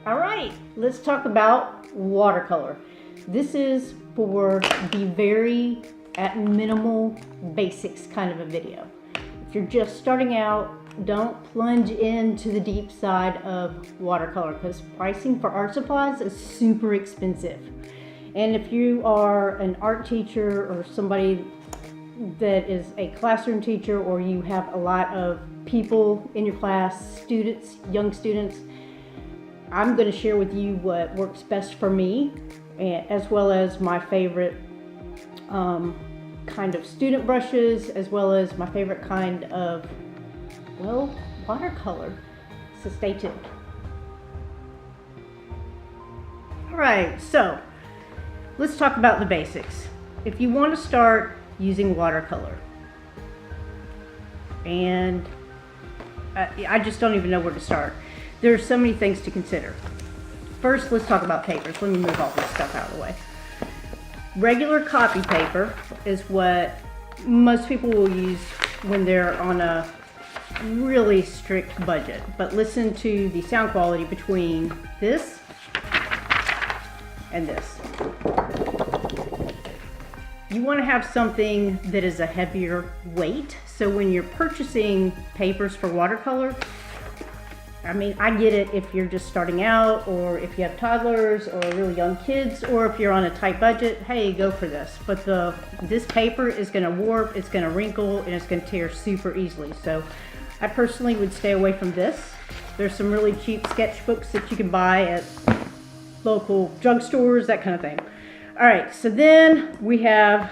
All right, let's talk about watercolor. This is for the very at minimal basics kind of a video. If you're just starting out, don't plunge into the deep side of watercolor because pricing for art supplies is super expensive. And if you are an art teacher or somebody that is a classroom teacher, or you have a lot of people in your class, students, young students, I'm going to share with you what works best for me, as well as my favorite kind of student brushes, as well as my favorite kind of, well, watercolor. So stay tuned. All right, so let's talk about the basics. If you want to start using watercolor, and I just don't even know where to start. There are so many things to consider. First, let's talk about papers. Let me move all this stuff out of the way. Regular copy paper is what most people will use when they're on a really strict budget. But listen to the sound quality between this and this. You want to have something that is a heavier weight. So when you're purchasing papers for watercolor, I mean, I get it if you're just starting out, or if you have toddlers or really young kids, or if you're on a tight budget, hey, go for this. But this paper is going to warp, it's going to wrinkle, and it's going to tear super easily. So I personally would stay away from this. There's some really cheap sketchbooks that you can buy at local drugstores, that kind of thing. All right, so then we have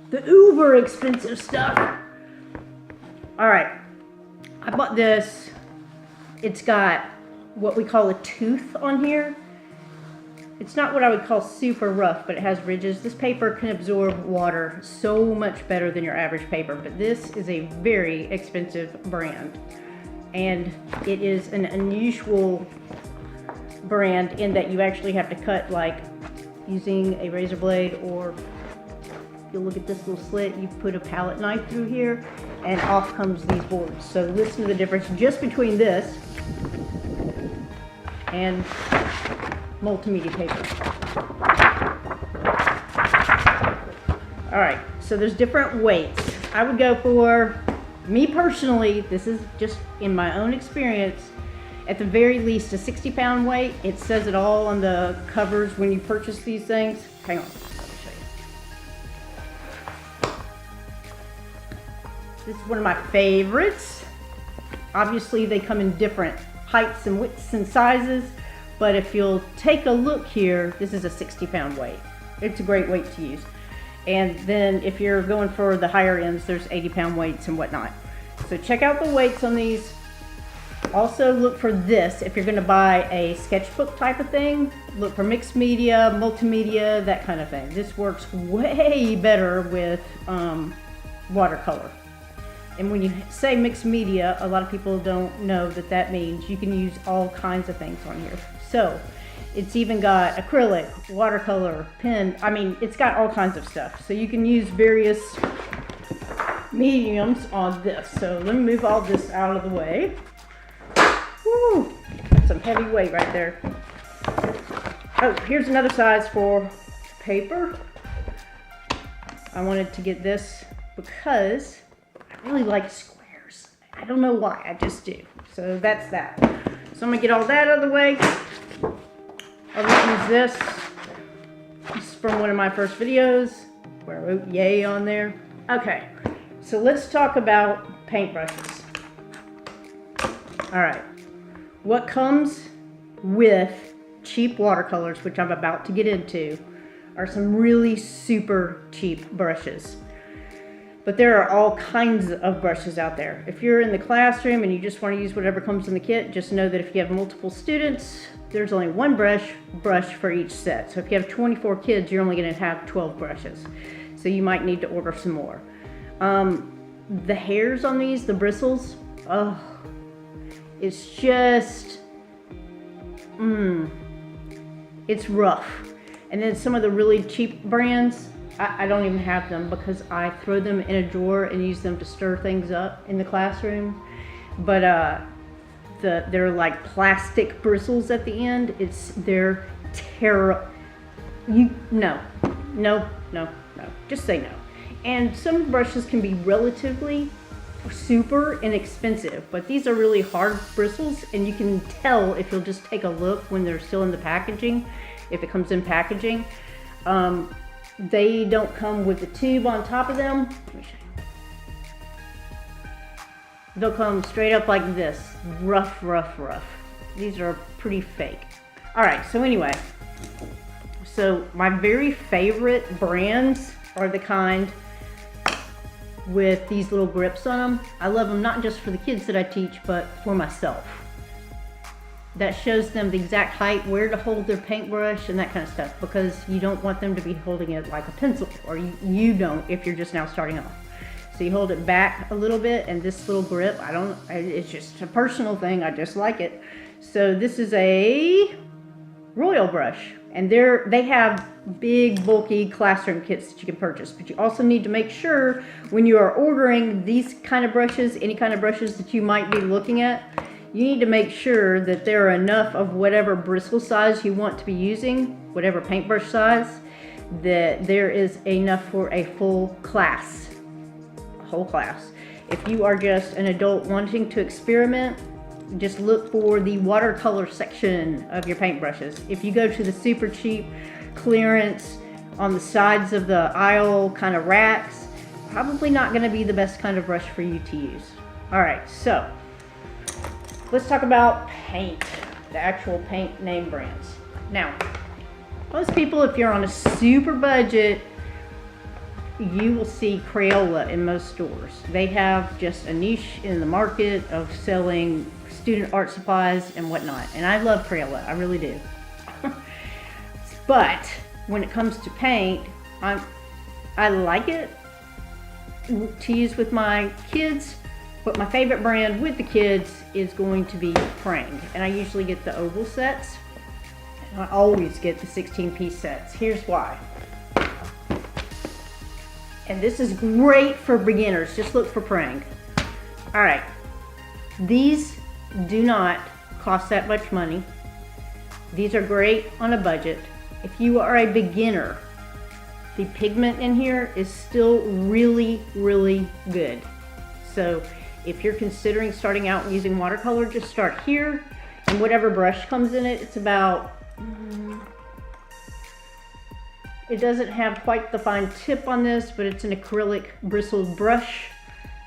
the uber expensive stuff. All right, I bought this. It's got what we call a tooth on here. It's not what I would call super rough, but it has ridges. This paper can absorb water so much better than your average paper, but this is a very expensive brand. And it is an unusual brand in that you actually have to cut like using a razor blade, or you'll look at this little slit, you put a palette knife through here and off comes these boards. So listen to the difference just between this and multimedia paper. All right, so there's different weights. I would go for, me personally, this is just in my own experience, at the very least a 60-pound weight. It says it all on the covers when you purchase these things. Hang on, let me show you. This is one of my favorites. Obviously they come in different heights and widths and sizes, but if you'll take a look here, this is a 60-pound weight. It's a great weight to use. And then if you're going for the higher ends, there's 80-pound weights and whatnot. So check out the weights on these. Also look for this if you're going to buy a sketchbook type of thing. Look for mixed media, multimedia, that kind of thing. This works way better with watercolor. And when you say mixed media, a lot of people don't know that that means you can use all kinds of things on here. So it's even got acrylic, watercolor, pen. I mean, it's got all kinds of stuff. So you can use various mediums on this. So let me move all this out of the way. Woo, that's some heavy weight right there. Oh, here's another size for paper. I wanted to get this because I really like squares. I don't know why, I just do. So that's that. So I'm gonna get all that out of the way. I'll just use this. This is from one of my first videos where I wrote yay on there. Okay, so let's talk about paintbrushes. All right. What comes with cheap watercolors, which I'm about to get into, are some really super cheap brushes. But there are all kinds of brushes out there. If you're in the classroom and you just want to use whatever comes in the kit, just know that if you have multiple students, there's only one brush for each set. So if you have 24 kids, you're only going to have 12 brushes. So you might need to order some more. The hairs on these, the bristles, oh, it's just, it's rough. And then some of the really cheap brands, I don't even have them because I throw them in a drawer and use them to stir things up in the classroom. But they're like plastic bristles at the end. They're terrible. No. Just say no. And some brushes can be relatively super inexpensive, but these are really hard bristles, and you can tell if you'll just take a look when they're still in the packaging, if it comes in packaging. They don't come with the tube on top of them. Let me show you. They'll come straight up like this, rough. These are pretty fake. All right, so anyway, so my very favorite brands are the kind with these little grips on them. I love them not just for the kids that I teach, but for myself. That shows them the exact height, where to hold their paintbrush and that kind of stuff, because you don't want them to be holding it like a pencil, or you don't if you're just now starting off. So you hold it back a little bit, and this little grip, it's just a personal thing, I just like it. So this is a Royal brush, and they have big bulky classroom kits that you can purchase, but you also need to make sure when you are ordering these kind of brushes, any kind of brushes that you might be looking at, you need to make sure that there are enough of whatever bristle size you want to be using, whatever paintbrush size, that there is enough for a full class, a whole class. If you are just an adult wanting to experiment, just look for the watercolor section of your paintbrushes. If you go to the super cheap clearance on the sides of the aisle kind of racks, probably not going to be the best kind of brush for you to use. All right, so let's talk about paint, the actual paint name brands. Now, most people, if you're on a super budget, you will see Crayola in most stores. They have just a niche in the market of selling student art supplies and whatnot. And I love Crayola, I really do. But when it comes to paint, I like it to use with my kids, but my favorite brand with the kids is going to be Prang. And I usually get the oval sets. And I always get the 16-piece sets. Here's why. And this is great for beginners. Just look for Prang. All right. These do not cost that much money. These are great on a budget. If you are a beginner, the pigment in here is still really, really good. So if you're considering starting out using watercolor, just start here, and whatever brush comes in it, it's about, it doesn't have quite the fine tip on this, but it's an acrylic bristled brush.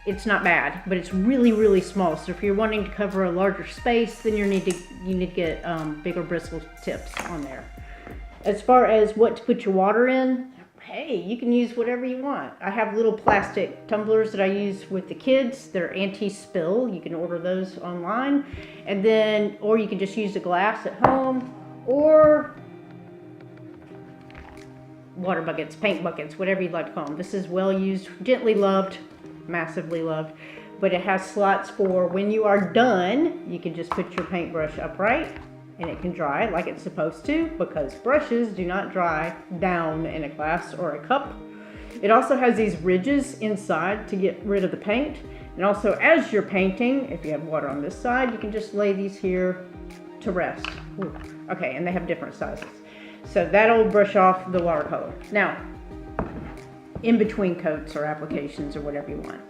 It's not bad, but it's really, really small. So if you're wanting to cover a larger space, then you need to get bigger bristle tips on there. As far as what to put your water in, hey, you can use whatever you want. I have little plastic tumblers that I use with the kids. They're anti-spill. You can order those online, and then, or you can just use the glass at home, or water buckets, paint buckets, whatever you'd like to call them. This is well used, gently loved, massively loved, but it has slots for when you are done, you can just put your paintbrush upright and it can dry like it's supposed to, because brushes do not dry down in a glass or a cup. It also has these ridges inside to get rid of the paint. And also, as you're painting, if you have water on this side, you can just lay these here to rest. Ooh. Okay, and they have different sizes. So that'll brush off the watercolor. Now, in between coats or applications or whatever you want.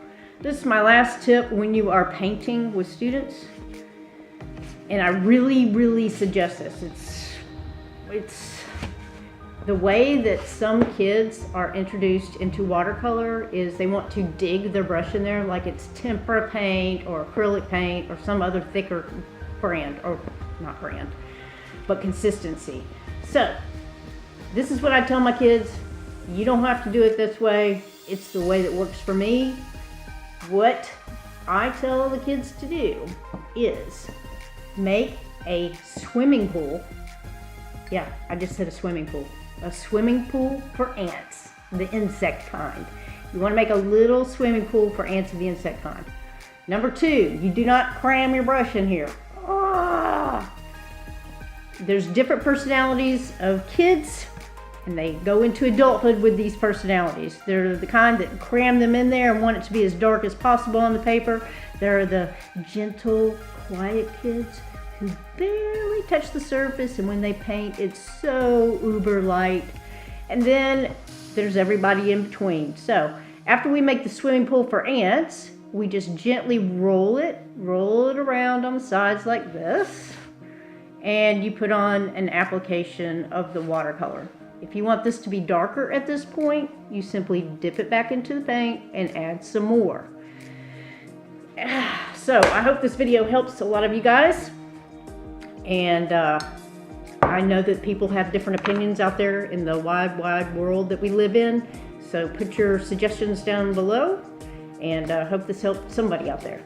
This is my last tip when you are painting with students. And I really, really suggest this. It's the way that some kids are introduced into watercolor is they want to dig their brush in there like it's tempera paint or acrylic paint or some other thicker brand, or not brand, but consistency. So this is what I tell my kids. You don't have to do it this way. It's the way that works for me. What I tell the kids to do is make a swimming pool. Yeah, I just said a swimming pool. A swimming pool for ants, the insect kind. You want to make a little swimming pool for ants of the insect kind. Number two, you do not cram your brush in here. There's different personalities of kids, and they go into adulthood with these personalities. They're the kind that cram them in there and want it to be as dark as possible on the paper. They're the gentle, quiet kids who barely touch the surface, and when they paint, it's so uber light. And then there's everybody in between. So after we make the swimming pool for ants, we just gently roll it around on the sides like this, and you put on an application of the watercolor. If you want this to be darker at this point, you simply dip it back into the paint and add some more. So I hope this video helps a lot of you guys, and I know that people have different opinions out there in the wide world that we live in. So put your suggestions down below, and hope this helped somebody out there.